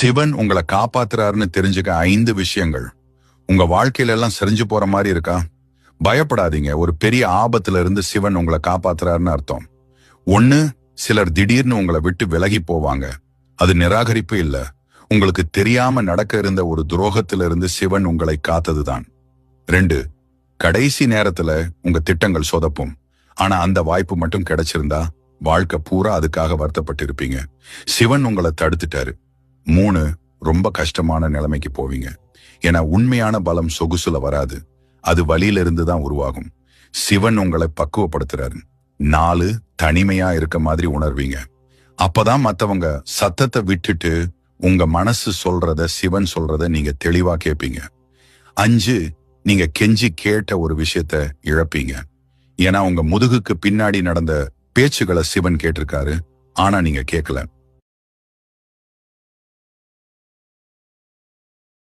சிவன் உங்களை காப்பாத்துறாருன்னு தெரிஞ்சுக்க 5 விஷயங்கள். உங்க வாழ்க்கையில எல்லாம் சரிஞ்சு போற மாதிரி இருக்கா? பயப்படாதீங்க. ஒரு பெரிய ஆபத்துல இருந்து சிவன் உங்களை காப்பாத்துறாருன்னு அர்த்தம். ஒண்ணு, சிலர் திடீர்னு உங்களை விட்டு விலகி போவாங்க. அது நிராகரிப்பு இல்ல, உங்களுக்கு தெரியாம நடக்க இருந்த ஒரு துரோகத்தில இருந்து சிவன் உங்களை காத்ததுதான். 2, கடைசி நேரத்துல உங்க திட்டங்கள் சொதப்பும். ஆனா அந்த வாய்ப்பு மட்டும் கிடைச்சிருந்தா வாழ்க்கை பூரா அதுக்காக வருத்தப்பட்டிருப்பீங்க. சிவன் உங்களை தடுத்துட்டாரு. 3, ரொம்ப கஷ்டமான நிலைமைக்கு போவீங்க. ஏன்னா உண்மையான பலம் சொகுசுல வராது, அது வழியில இருந்து தான் உருவாகும். சிவன் உங்களை பக்குவப்படுத்துறாரு. 4, தனிமையா இருக்க மாதிரி உணர்வீங்க. அப்பதான் மத்தவங்க சத்தத்தை விட்டுட்டு உங்க மனசு சொல்றத, சிவன் சொல்றத நீங்க தெளிவா கேட்பீங்க. 5, நீங்க கெஞ்சி கேட்ட ஒரு விஷயத்த இழப்பீங்க. ஏன்னா உங்க முதுகுக்கு பின்னாடி நடந்த பேச்சுகளை சிவன் கேட்டிருக்காரு, ஆனா நீங்க கேட்கல.